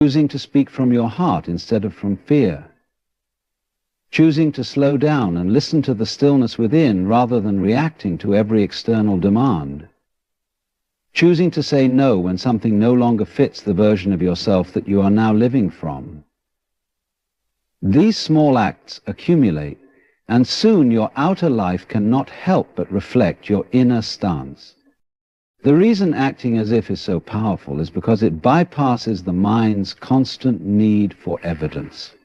choosing to speak from your heart instead of from fear, choosing to slow down and listen to the stillness within rather than reacting to every external demand, choosing to say no when something no longer fits the version of yourself that you are now living from. These small acts accumulate, and soon your outer life cannot help but reflect your inner stance. The reason acting as if is so powerful is because it bypasses the mind's constant need for evidence.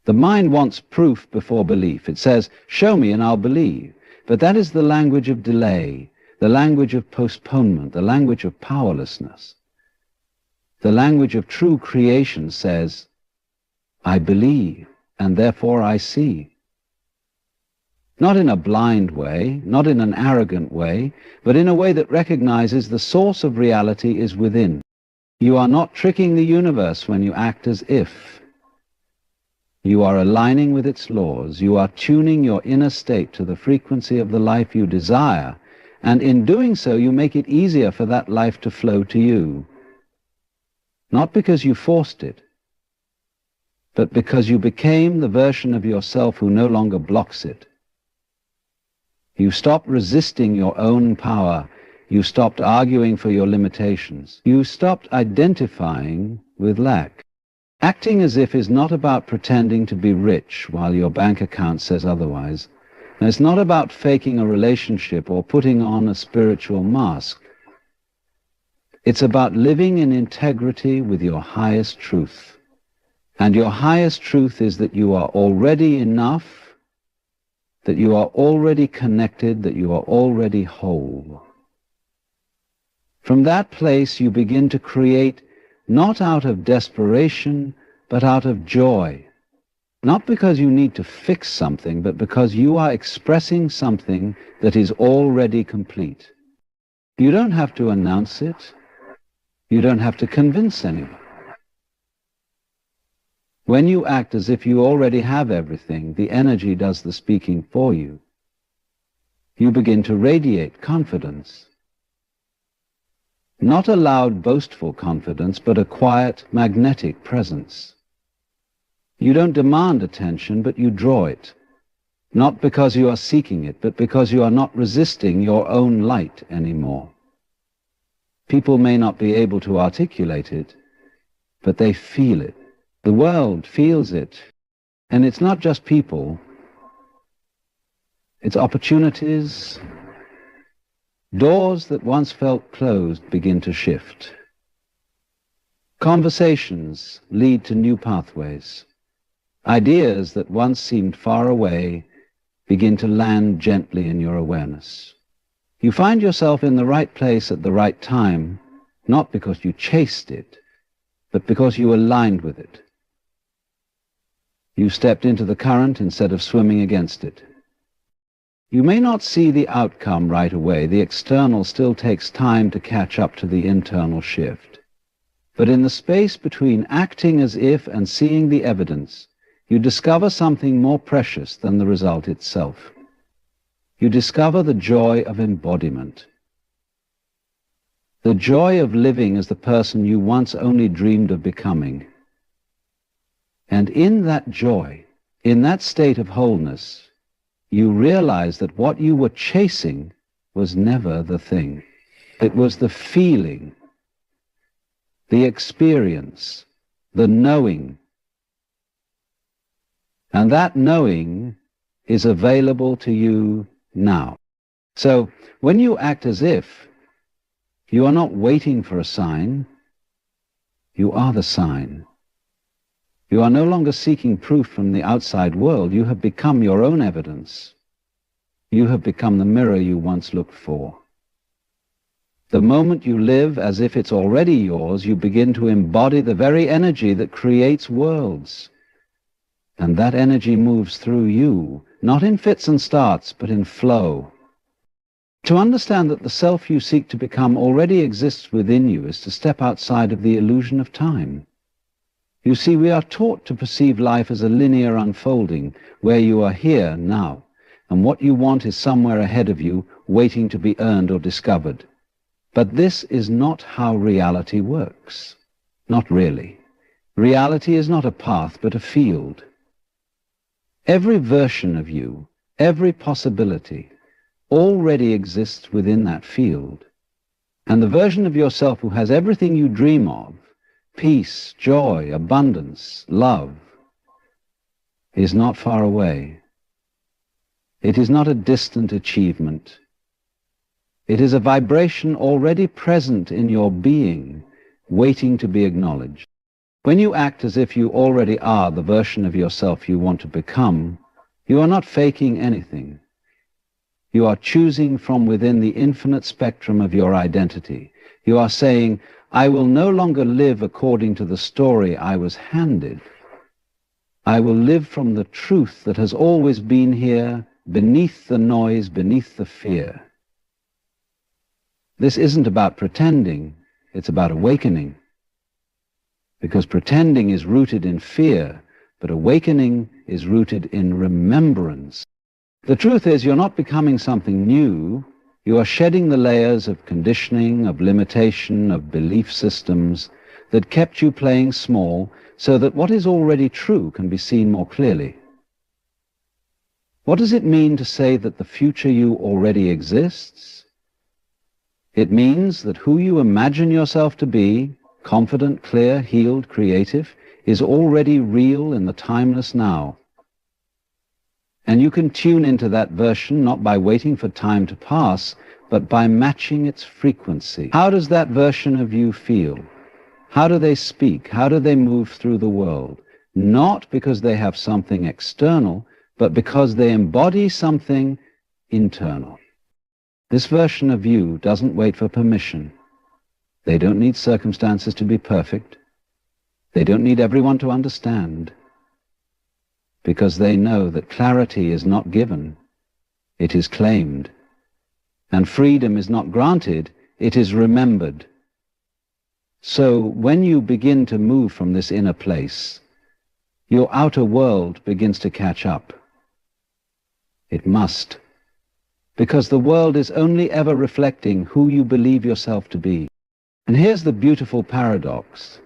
The mind wants proof before belief. It says, "Show me and I'll believe." But that is the language of delay, the language of postponement, the language of powerlessness. The language of true creation says, "I believe, and therefore I see." Not in a blind way, not in an arrogant way, but in a way that recognizes the source of reality is within. You are not tricking the universe when you act as if. You are aligning with its laws. You are tuning your inner state to the frequency of the life you desire, and in doing so you make it easier for that life to flow to you. Not because you forced it, but because you became the version of yourself who no longer blocks it. You stopped resisting your own power. You stopped arguing for your limitations. You stopped identifying with lack. Acting as if is not about pretending to be rich while your bank account says otherwise. And it's not about faking a relationship or putting on a spiritual mask. It's about living in integrity with your highest truth. And your highest truth is that you are already enough, that you are already connected, that you are already whole. From that place you begin to create not out of desperation, but out of joy. Not because you need to fix something, but because you are expressing something that is already complete. You don't have to announce it. You don't have to convince anyone. When you act as if you already have everything, the energy does the speaking for you. You begin to radiate confidence. Not a loud, boastful confidence, but a quiet, magnetic presence. You don't demand attention, but you draw it. Not because you are seeking it, but because you are not resisting your own light anymore. People may not be able to articulate it, but they feel it. The world feels it. And it's not just people. It's opportunities. Doors that once felt closed begin to shift. Conversations lead to new pathways. Ideas that once seemed far away begin to land gently in your awareness. You find yourself in the right place at the right time, not because you chased it, but because you aligned with it. You stepped into the current instead of swimming against it. You may not see the outcome right away. The external still takes time to catch up to the internal shift. But in the space between acting as if and seeing the evidence, you discover something more precious than the result itself. You discover the joy of embodiment. The joy of living as the person you once only dreamed of becoming. And in that joy, in that state of wholeness, you realize that what you were chasing was never the thing. It was the feeling, the experience, the knowing. And that knowing is available to you now. So when you act as if, you are not waiting for a sign. You are the sign. You are no longer seeking proof from the outside world. You have become your own evidence. You have become the mirror you once looked for. The moment you live as if it's already yours, you begin to embody the very energy that creates worlds. And that energy moves through you, not in fits and starts, but in flow. To understand that the self you seek to become already exists within you is to step outside of the illusion of time. You see, we are taught to perceive life as a linear unfolding, where you are here now, and what you want is somewhere ahead of you, waiting to be earned or discovered. But this is not how reality works. Not really. Reality is not a path, but a field. Every version of you, every possibility, already exists within that field. And the version of yourself who has everything you dream of, peace, joy, abundance, love, is not far away. It is not a distant achievement. It is a vibration already present in your being, waiting to be acknowledged. When you act as if you already are the version of yourself you want to become, you are not faking anything. You are choosing from within the infinite spectrum of your identity. You are saying, I will no longer live according to the story I was handed. I will live from the truth that has always been here, beneath the noise, beneath the fear. This isn't about pretending, it's about awakening. Because pretending is rooted in fear, but awakening is rooted in remembrance. The truth is, you're not becoming something new. You are shedding the layers of conditioning, of limitation, of belief systems that kept you playing small, so that what is already true can be seen more clearly. What does it mean to say that the future you already exists? It means that who you imagine yourself to be, confident, clear, healed, creative, is already real in the timeless now. And you can tune into that version not by waiting for time to pass, but by matching its frequency. How does that version of you feel? How do they speak? How do they move through the world? Not because they have something external, but because they embody something internal. This version of you doesn't wait for permission. They don't need circumstances to be perfect. They don't need everyone to understand. Because they know that clarity is not given, it is claimed. And freedom is not granted, it is remembered. So when you begin to move from this inner place, your outer world begins to catch up. It must. Because the world is only ever reflecting who you believe yourself to be. And here's the beautiful paradox.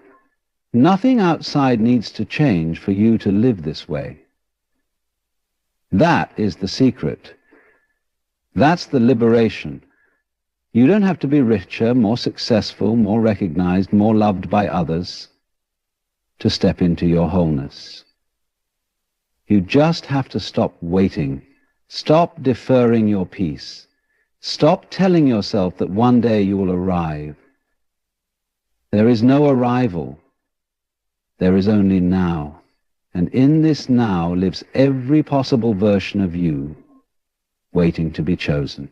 Nothing outside needs to change for you to live this way. That is the secret. That's the liberation. You don't have to be richer, more successful, more recognized, more loved by others to step into your wholeness. You just have to stop waiting. Stop deferring your peace. Stop telling yourself that one day you will arrive. There is no arrival. There is only now. And in this now lives every possible version of you, waiting to be chosen.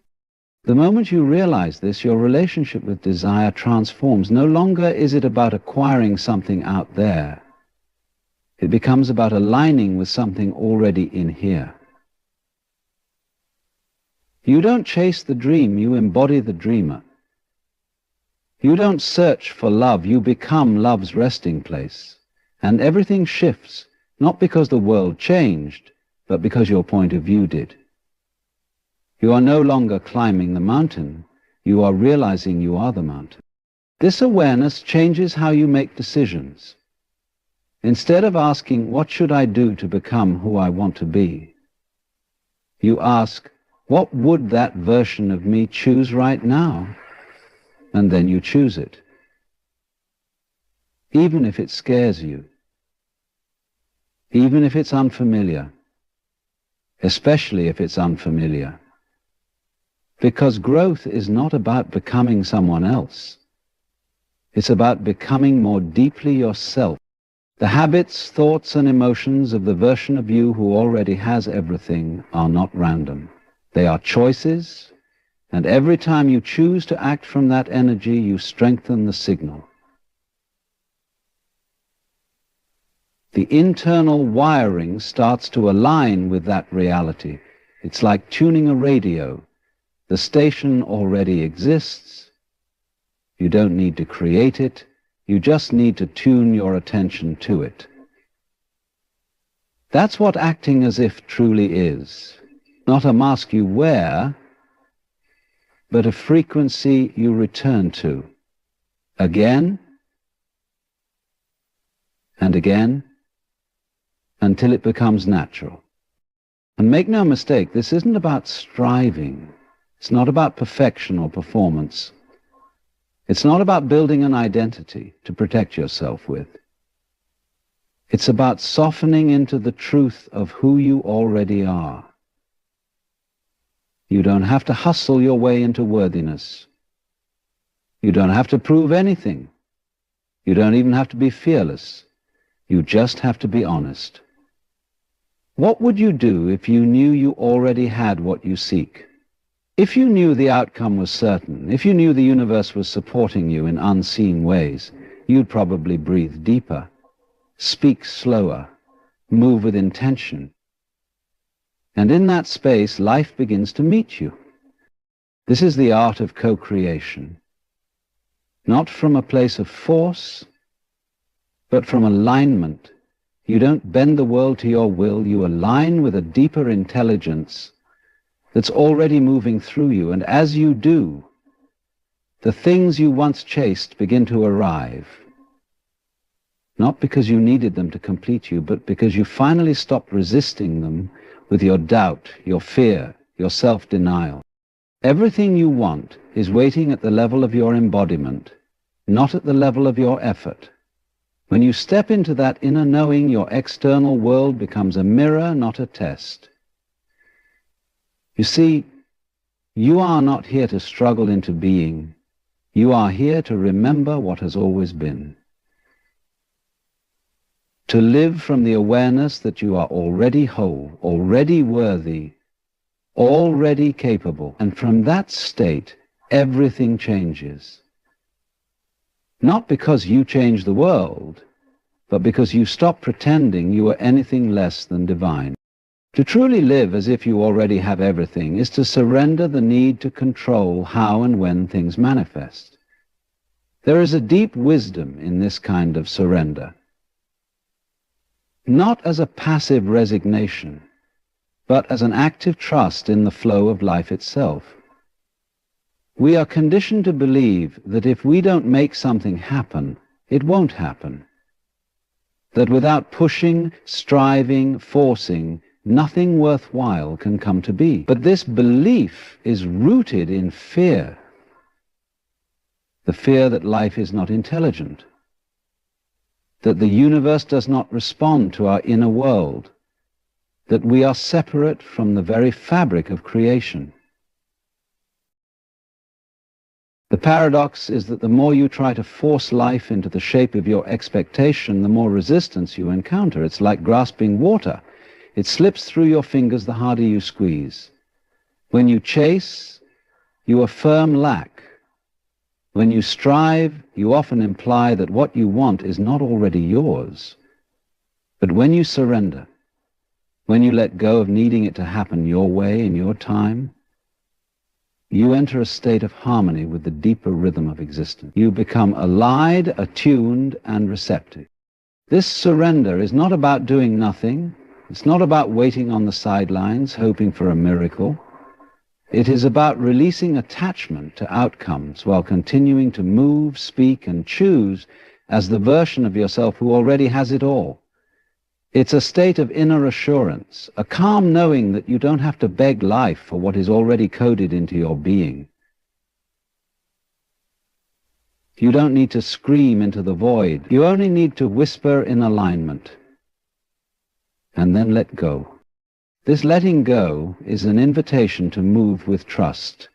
The moment you realize this, your relationship with desire transforms. No longer is it about acquiring something out there. It becomes about aligning with something already in here. You don't chase the dream, you embody the dreamer. You don't search for love, you become love's resting place. And everything shifts, not because the world changed, but because your point of view did. You are no longer climbing the mountain, you are realizing you are the mountain. This awareness changes how you make decisions. Instead of asking, what should I do to become who I want to be? You ask, what would that version of me choose right now? And then you choose it. Even if it scares you. Even if it's unfamiliar. Especially if it's unfamiliar. Because growth is not about becoming someone else. It's about becoming more deeply yourself. The habits, thoughts, and emotions of the version of you who already has everything are not random. They are choices, and every time you choose to act from that energy, you strengthen the signal. The internal wiring starts to align with that reality. It's like tuning a radio. The station already exists. You don't need to create it. You just need to tune your attention to it. That's what acting as if truly is. Not a mask you wear, but a frequency you return to. Again and again, until it becomes natural. And make no mistake, this isn't about striving. It's not about perfection or performance. It's not about building an identity to protect yourself with. It's about softening into the truth of who you already are. You don't have to hustle your way into worthiness. You don't have to prove anything. You don't even have to be fearless. You just have to be honest. What would you do if you knew you already had what you seek? If you knew the outcome was certain, if you knew the universe was supporting you in unseen ways, you'd probably breathe deeper, speak slower, move with intention. And in that space, life begins to meet you. This is the art of co-creation. Not from a place of force, but from alignment. You don't bend the world to your will, you align with a deeper intelligence that's already moving through you, and as you do, the things you once chased begin to arrive. Not because you needed them to complete you, but because you finally stopped resisting them with your doubt, your fear, your self-denial. Everything you want is waiting at the level of your embodiment, not at the level of your effort. When you step into that inner knowing, your external world becomes a mirror, not a test. You see, you are not here to struggle into being. You are here to remember what has always been. To live from the awareness that you are already whole, already worthy, already capable. And from that state, everything changes. Not because you change the world, but because you stop pretending you are anything less than divine. To truly live as if you already have everything is to surrender the need to control how and when things manifest. There is a deep wisdom in this kind of surrender. Not as a passive resignation, but as an active trust in the flow of life itself. We are conditioned to believe that if we don't make something happen, it won't happen. That without pushing, striving, forcing, nothing worthwhile can come to be. But this belief is rooted in fear. The fear that life is not intelligent, that the universe does not respond to our inner world, that we are separate from the very fabric of creation. The paradox is that the more you try to force life into the shape of your expectation, the more resistance you encounter. It's like grasping water. It slips through your fingers the harder you squeeze. When you chase, you affirm lack. When you strive, you often imply that what you want is not already yours. But when you surrender, when you let go of needing it to happen your way in your time, you enter a state of harmony with the deeper rhythm of existence. You become allied, attuned, and receptive. This surrender is not about doing nothing. It's not about waiting on the sidelines, hoping for a miracle. It is about releasing attachment to outcomes while continuing to move, speak, and choose as the version of yourself who already has it all. It's a state of inner assurance, a calm knowing that you don't have to beg life for what is already coded into your being. You don't need to scream into the void. You only need to whisper in alignment. And then let go. This letting go is an invitation to move with trust.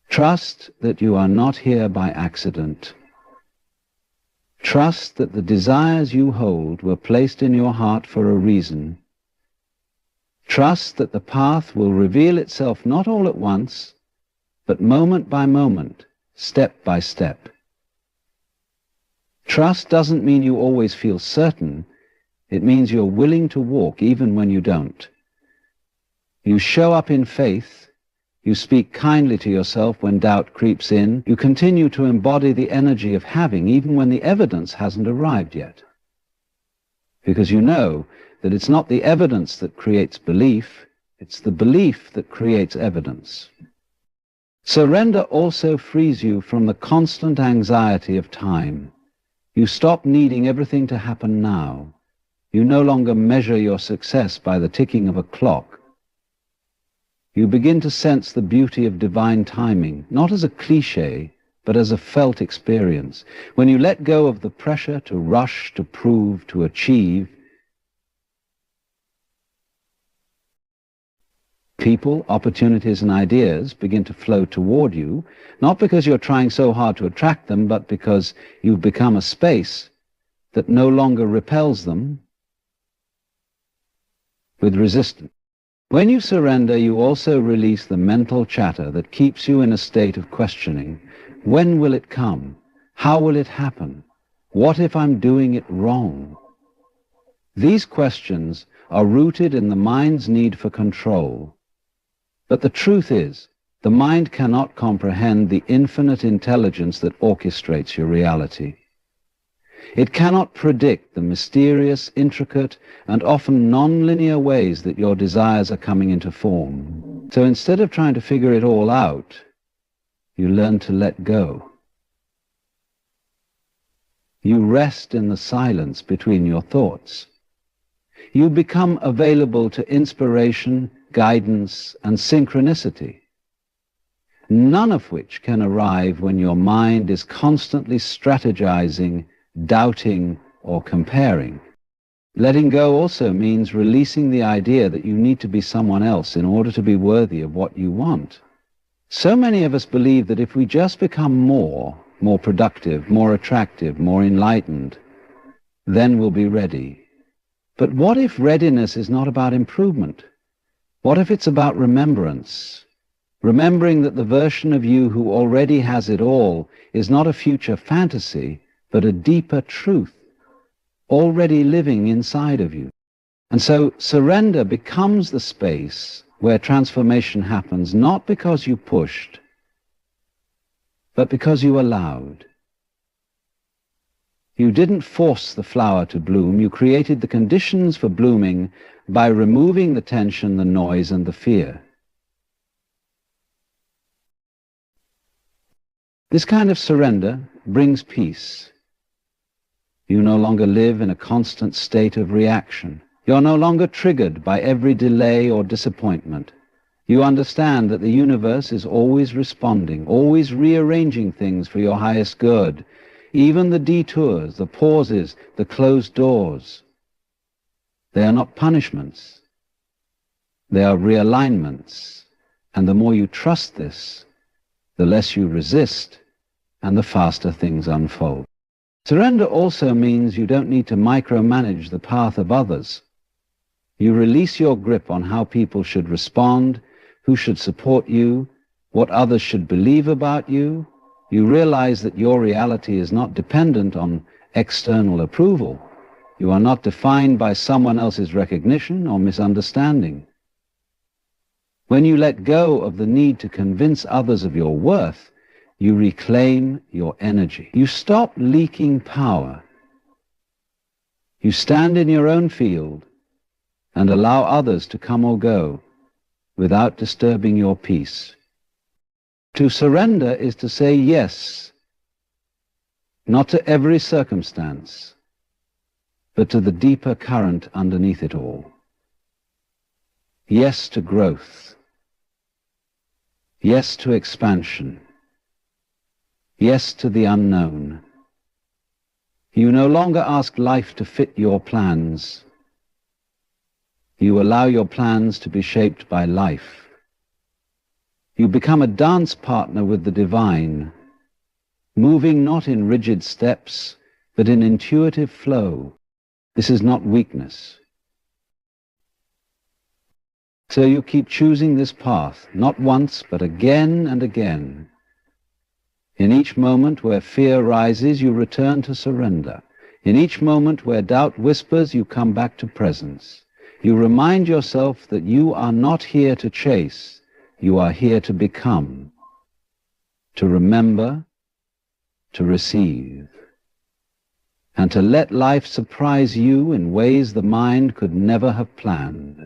Trust that you are not here by accident. Trust that the desires you hold were placed in your heart for a reason. Trust that the path will reveal itself not all at once, but moment by moment, step by step. Trust doesn't mean you always feel certain. It means you're willing to walk even when you don't. You show up in faith. You speak kindly to yourself when doubt creeps in. You continue to embody the energy of having even when the evidence hasn't arrived yet. Because you know that it's not the evidence that creates belief, it's the belief that creates evidence. Surrender also frees you from the constant anxiety of time. You stop needing everything to happen now. You no longer measure your success by the ticking of a clock. You begin to sense the beauty of divine timing, not as a cliché, but as a felt experience. When you let go of the pressure to rush, to prove, to achieve, people, opportunities, and ideas begin to flow toward you, not because you're trying so hard to attract them, but because you've become a space that no longer repels them with resistance. When you surrender, you also release the mental chatter that keeps you in a state of questioning. When will it come? How will it happen? What if I'm doing it wrong? These questions are rooted in the mind's need for control. But the truth is, the mind cannot comprehend the infinite intelligence that orchestrates your reality. It cannot predict the mysterious, intricate, and often non-linear ways that your desires are coming into form. So instead of trying to figure it all out, you learn to let go. You rest in the silence between your thoughts. You become available to inspiration, guidance, and synchronicity, none of which can arrive when your mind is constantly strategizing, doubting, or comparing. Letting go also means releasing the idea that you need to be someone else in order to be worthy of what you want. So many of us believe that if we just become more productive, more attractive, more enlightened, then we'll be ready. But what if readiness is not about improvement? What if it's about remembrance? Remembering that the version of you who already has it all is not a future fantasy, but a deeper truth, already living inside of you. And so surrender becomes the space where transformation happens, not because you pushed, but because you allowed. You didn't force the flower to bloom. You created the conditions for blooming by removing the tension, the noise, and the fear. This kind of surrender brings peace. You no longer live in a constant state of reaction. You're no longer triggered by every delay or disappointment. You understand that the universe is always responding, always rearranging things for your highest good. Even the detours, the pauses, the closed doors, they are not punishments. They are realignments. And the more you trust this, the less you resist, and the faster things unfold. Surrender also means you don't need to micromanage the path of others. You release your grip on how people should respond, who should support you, what others should believe about you. You realize that your reality is not dependent on external approval. You are not defined by someone else's recognition or misunderstanding. When you let go of the need to convince others of your worth, you reclaim your energy. You stop leaking power. You stand in your own field and allow others to come or go without disturbing your peace. To surrender is to say yes, not to every circumstance, but to the deeper current underneath it all. Yes to growth. Yes to expansion. Yes to the unknown. You no longer ask life to fit your plans. You allow your plans to be shaped by life. You become a dance partner with the divine, moving not in rigid steps, but in intuitive flow. This is not weakness. So you keep choosing this path, not once, but again and again. In each moment where fear rises, you return to surrender. In each moment where doubt whispers, you come back to presence. You remind yourself that you are not here to chase. You are here to become, to remember, to receive, and to let life surprise you in ways the mind could never have planned.